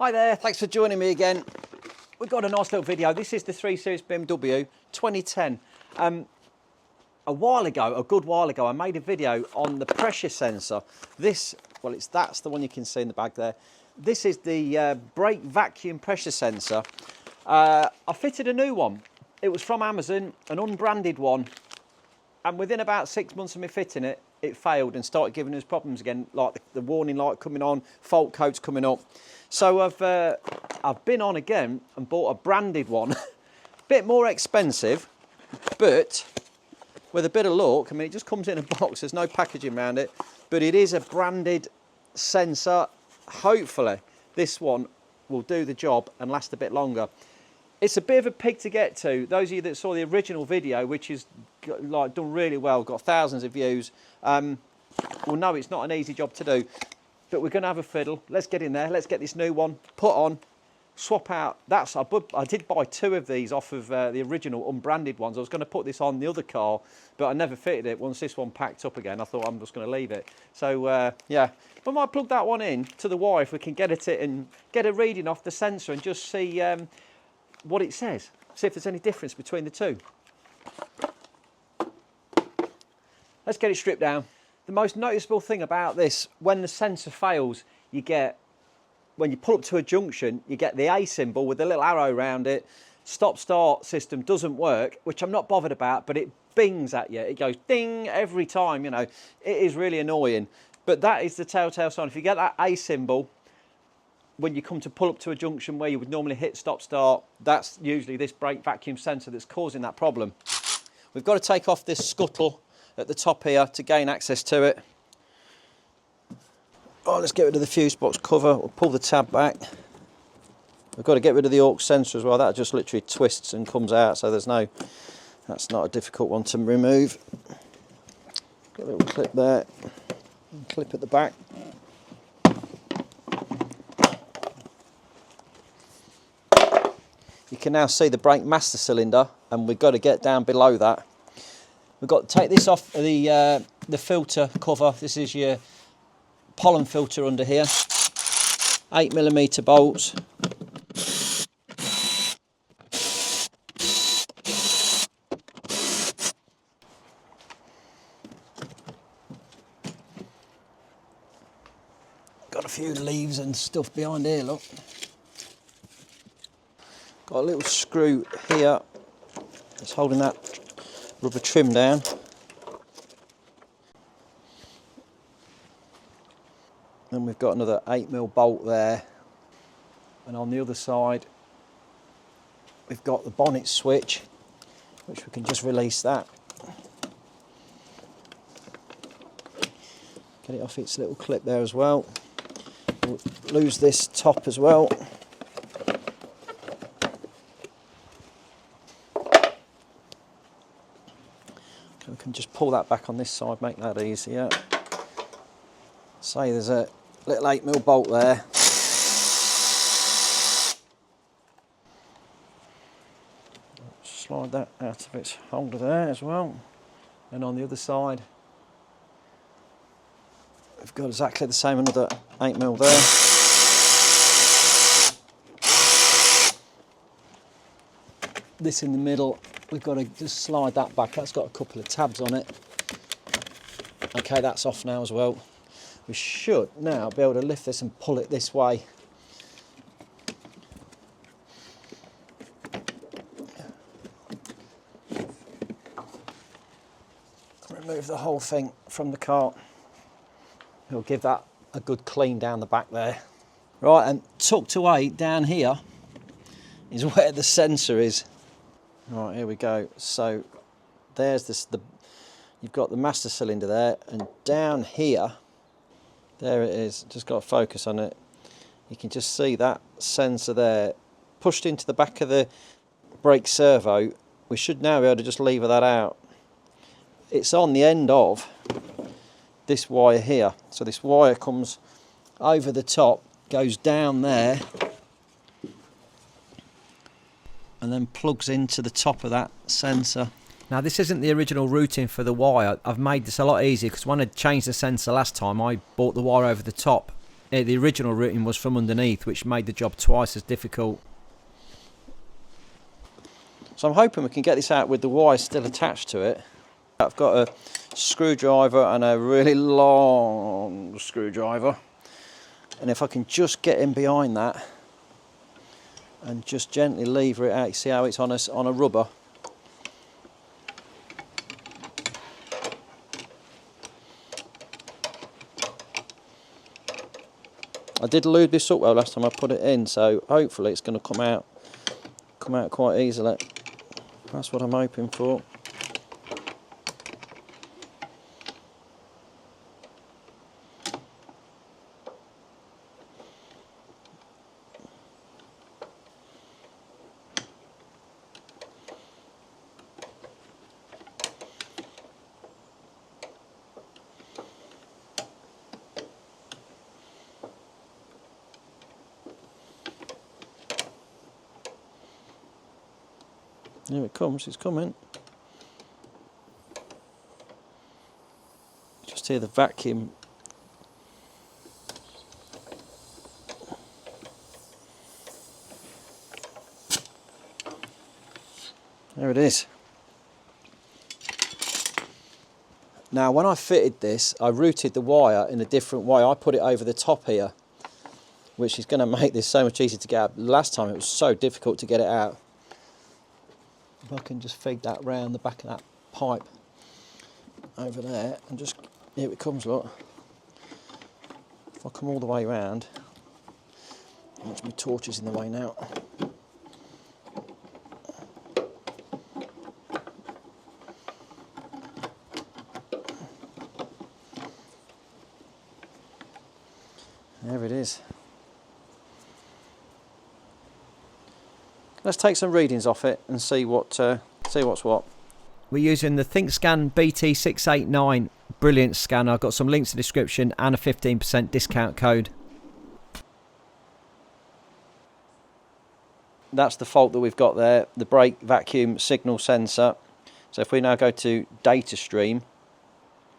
Hi there, thanks for joining me again. We've got a nice little video. This is the 3 Series BMW 2010. A while ago, a good while ago, I made a video on the pressure sensor. That's the one you can see in the bag there. This is the brake vacuum pressure sensor. I fitted a new one. It was from Amazon, an unbranded one. And within about 6 months of me fitting it, it failed and started giving us problems again, like the warning light coming on, fault codes coming up. So I've been on again and bought a branded one. Bit more expensive, but with a bit of luck, I mean, it just comes in a box, there's no packaging around it, but it is a branded sensor. Hopefully this one will do the job and last a bit longer. It's a bit of a pig to get to. Those of you that saw the original video, which is like done really well, got thousands of views, will know it's not an easy job to do. But we're going to have a fiddle. Let's get in there. Let's get this new one put on, swap out. I did buy 2 of these off of the original unbranded ones. I was going to put this on the other car, but I never fitted it. Once this one packed up again, I thought I'm just going to leave it. So yeah, we might plug that one in to the wire if we can get it and get a reading off the sensor and just see what it says. See if there's any difference between the two. Let's get it stripped down. The most noticeable thing about this, when the sensor fails, when you pull up to a junction, you get the A symbol with a little arrow around it. Stop-start system doesn't work, which I'm not bothered about, but it bings at you. It goes ding every time, you know. It is really annoying. But that is the telltale sign. If you get that A symbol, when you come to pull up to a junction where you would normally hit stop-start, that's usually this brake vacuum sensor that's causing that problem. We've got to take off this scuttle at the top here to gain access to it. Oh, let's get rid of the fuse box cover. We'll pull the tab back. We've got to get rid of the aux sensor as well. That just literally twists and comes out, so that's not a difficult one to remove. Got a little clip there, and clip at the back. You can now see the brake master cylinder, and we've got to get down below that. We've got to take this off the filter cover. This is your pollen filter under here. 8mm bolts. Got a few leaves and stuff behind here, look. Got a little screw here that's holding that rubber trim down. Then we've got another 8mm bolt there. And on the other side, we've got the bonnet switch, which we can just release that. Get it off its little clip there as well. We'll lose this top as well. We can just pull that back on this side, make that easier. Say there's a little 8mm bolt there. Slide that out of its holder there as well. And on the other side, we've got exactly the same, another 8mm there. This in the middle, we've got to just slide that back. That's got a couple of tabs on it. Okay, that's off now as well. We should now be able to lift this and pull it this way. Remove the whole thing from the cart. It'll give that a good clean down the back there. Right, and tucked away down here is where the sensor is. Right, here we go. So there's you've got the master cylinder there, and down here, there it is. Just got to focus on it. You can just see that sensor there pushed into the back of the brake servo. We should now be able to just lever that out. It's on the end of this wire here. So this wire comes over the top, goes down there, and then plugs into the top of that sensor. Now this isn't the original routing for the wire. I've made this a lot easier because when I changed the sensor last time, I brought the wire over the top the original routing was from underneath, which made the job twice as difficult. So I'm hoping we can get this out with the wire still attached to it. I've got a screwdriver and a really long screwdriver, and if I can just get in behind that and just gently lever it out, you see how it's on a rubber. I did lube this up well last time I put it in, so hopefully it's going to come out quite easily. That's what I'm hoping for. Here it comes, it's coming. Just hear the vacuum. There it is. Now when I fitted this, I routed the wire in a different way. I put it over the top here, which is going to make this so much easier to get out. Last time it was so difficult to get it out. If I can just feed that round the back of that pipe over there, and just, here it comes, look. If I come all the way round, watch, my torch is in the way now. There it is. Let's take some readings off it and see what's what. We're using the ThinkScan BT689 brilliant scanner. I've got some links in the description and a 15% discount code. That's the fault that we've got there, the brake vacuum signal sensor. So if we now go to data stream,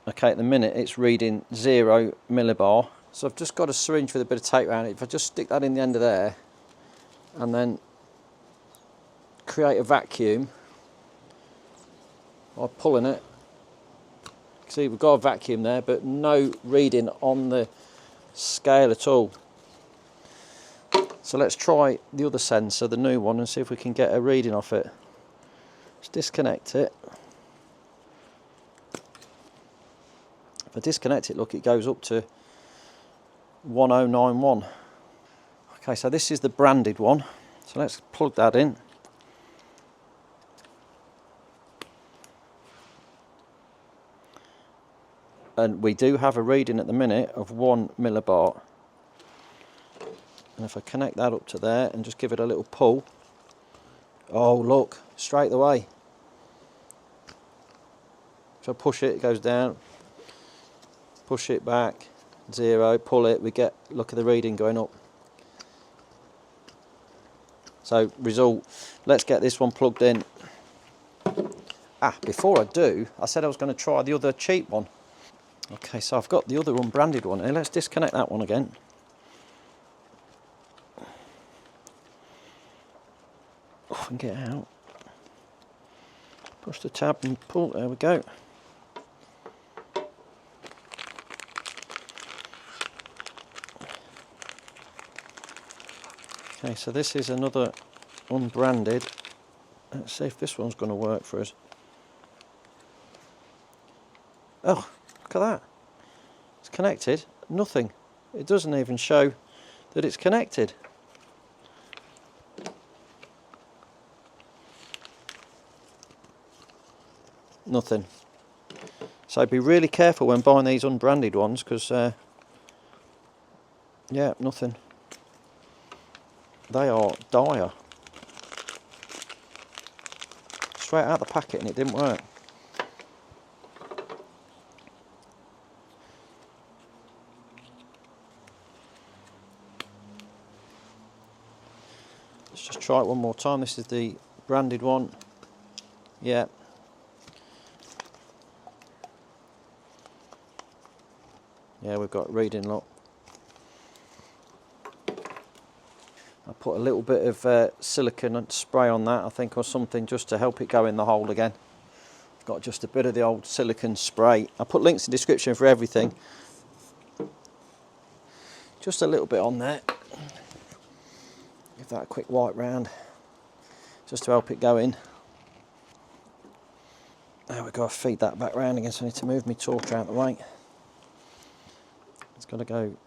okay, at the minute it's reading 0 millibar. So I've just got a syringe with a bit of tape around it. If I just stick that in the end of there and then create a vacuum by pulling it. See, we've got a vacuum there, but no reading on the scale at all. So let's try the other sensor, the new one, and see if we can get a reading off it. Let's disconnect it. If I disconnect it, look, it goes up to 1091. Okay, so this is the branded one. So let's plug that in. And we do have a reading at the minute of 1 millibar. And if I connect that up to there and just give it a little pull, oh look, straight away. If I push it, it goes down. Push it back, 0, pull it, we get, look at the reading going up. So result, let's get this one plugged in. Before I do, I said I was going to try the other cheap one. Okay, so I've got the other unbranded one here. Let's disconnect that one again. Oh, and get out. Push the tab and pull. There we go. Okay, so this is another unbranded. Let's see if this one's going to work for us. Oh, look at that. It's connected. Nothing. It doesn't even show that it's connected. Nothing. So be really careful when buying these unbranded ones, because yeah, nothing. They are dire. Straight out the packet and it didn't work. Let's just try it one more time. This is the branded one. Yeah. Yeah, we've got reading, look. I put a little bit of silicone and spray on that, I think, or something, just to help it go in the hole again. I've got just a bit of the old silicone spray. I put links in the description for everything. Just a little bit on there. Give that a quick wipe round, just to help it go in. There we go, feed that back round again, so I need to move my torch out of the way. It's got to go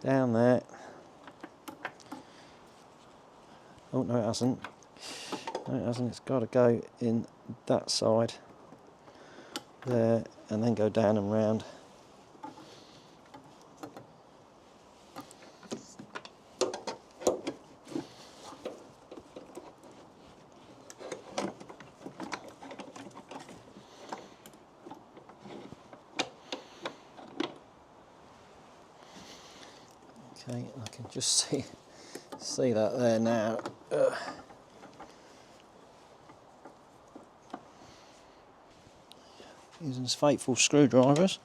down there. Oh, no it hasn't. No it hasn't, it's got to go in that side. There, and then go down and round. Okay, I can just see that there now. Using his faithful screwdrivers.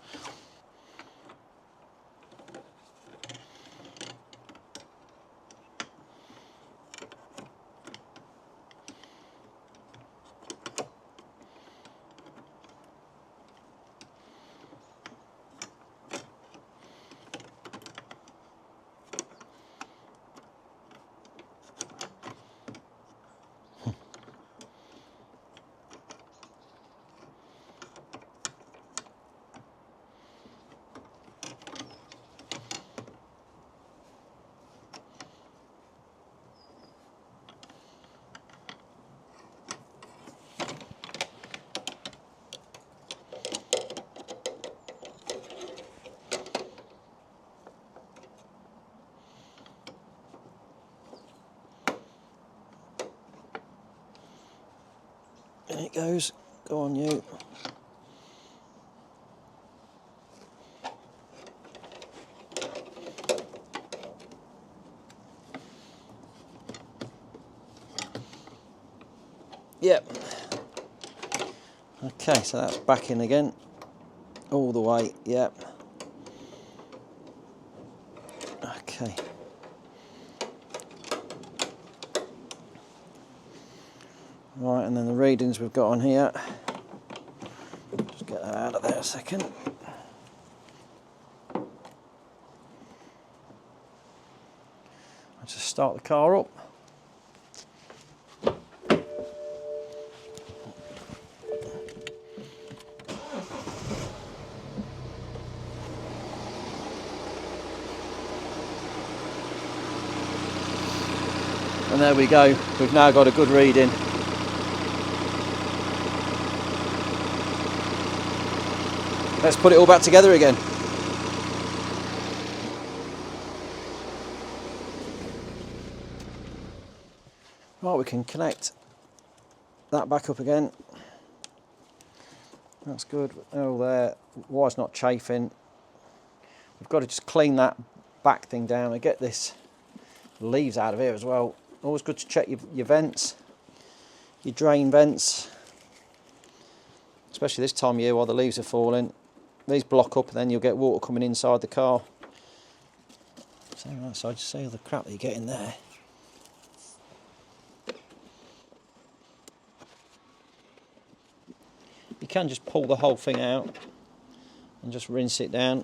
There it goes. Go on, you. Yep. Okay, so that's back in again. All the way, yep. Okay. Right, and then the readings we've got on here. Just get that out of there a second. I'll just start the car up. And there we go, we've now got a good reading. Let's put it all back together again. Right, we can connect that back up again. That's good. Oh, there, wire's not chafing. We've got to just clean that back thing down and get this leaves out of here as well. Always good to check your vents, your drain vents, especially this time of year while the leaves are falling. These block up and then you'll get water coming inside the car. Same outside, just see all the crap that you get in there. You can just pull the whole thing out and just rinse it down.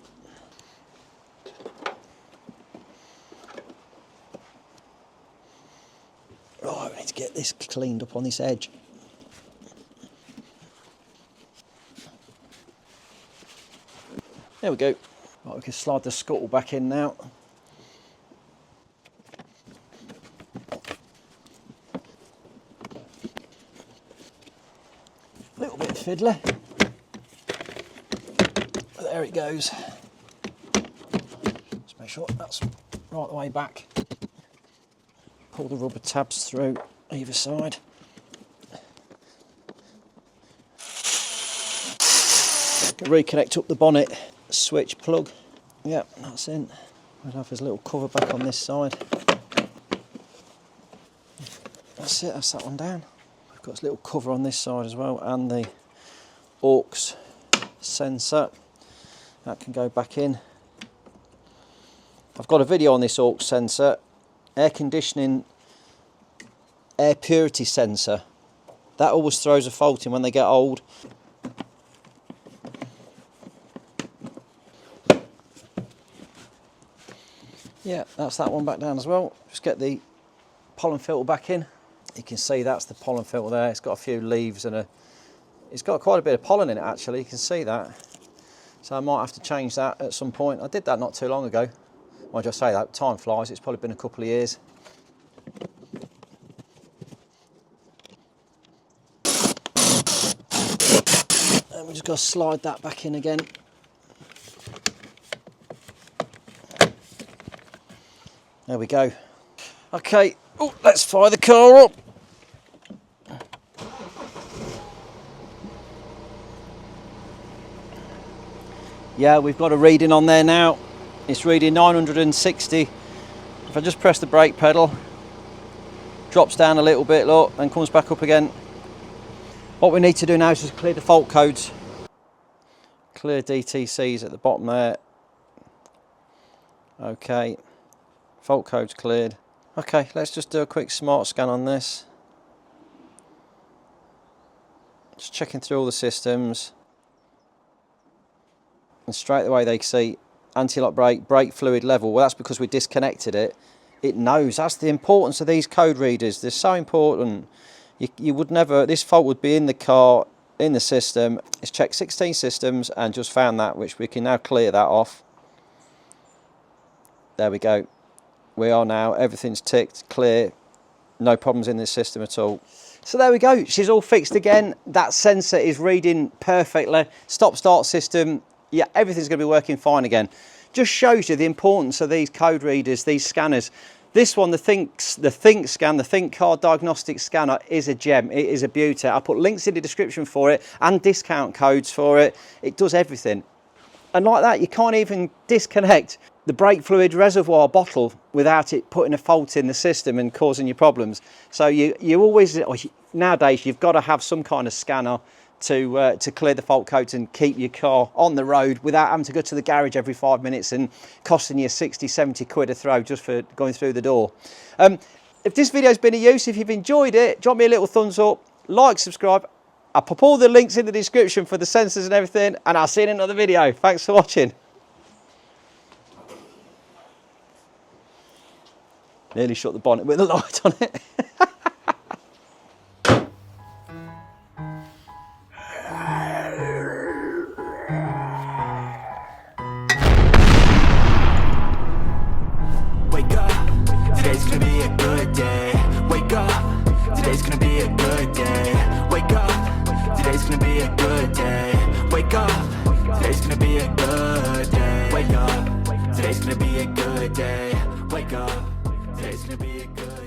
Right, we need to get this cleaned up on this edge. There we go. Right, we can slide the scuttle back in now. A little bit fiddly. There it goes. Just make sure that's right the way back. Pull the rubber tabs through either side. Reconnect up the bonnet switch plug. Yep, that's in. We'll have his little cover back on this side. That's it, that's that one down. We've got this little cover on this side as well, and the aux sensor. That can go back in. I've got a video on this aux sensor, air conditioning, air purity sensor. That always throws a fault in when they get old. Yeah, that's that one back down as well. Just get the pollen filter back in. You can see that's the pollen filter there. It's got a few leaves and it's got quite a bit of pollen in it actually, you can see that. So I might have to change that at some point. I did that not too long ago. Why'd I say that? Time flies, it's probably been a couple of years. And we just got to slide that back in again. There we go. Okay, oh, let's fire the car up. Yeah, we've got a reading on there now. It's reading 960. If I just press the brake pedal, drops down a little bit, look, and comes back up again. What we need to do now is just clear the fault codes. Clear DTCs at the bottom there. Okay, fault codes cleared. Okay, let's just do a quick smart scan on this. Just checking through all the systems. And straight away they see anti-lock brake fluid level. Well, that's because we disconnected it. It knows. That's the importance of these code readers. They're so important. You would never, this fault would be in the car, in the system. It's checked 16 systems and just found that, which we can now clear that off. There we go. We are now, everything's ticked, clear, no problems in this system at all. So there we go, she's all fixed again. That sensor is reading perfectly. Stop-start system, yeah, everything's going to be working fine again. Just shows you the importance of these code readers, these scanners. This one, the Think scan, the Think Car Diagnostic Scanner, is a gem. It is a beauty. I'll put links in the description for it and discount codes for it. It does everything. And like that, you can't even disconnect the brake fluid reservoir bottle without it putting a fault in the system and causing you problems. So you always, nowadays, you've got to have some kind of scanner to clear the fault codes and keep your car on the road without having to go to the garage every 5 minutes and costing you 60, 70 quid a throw just for going through the door. If this video's been of use, if you've enjoyed it, drop me a little thumbs up, like, subscribe. I'll pop all the links in the description for the sensors and everything, and I'll see you in another video. Thanks for watching. Nearly shut the bonnet with the light on it. Wake up, today's gonna be a good day. Wake up, today's gonna be a good day. Wake up, today's gonna be a good day. Wake up, today's gonna be a good day. Wake up, today's gonna be a good day. Wake up, today's gonna be a good day.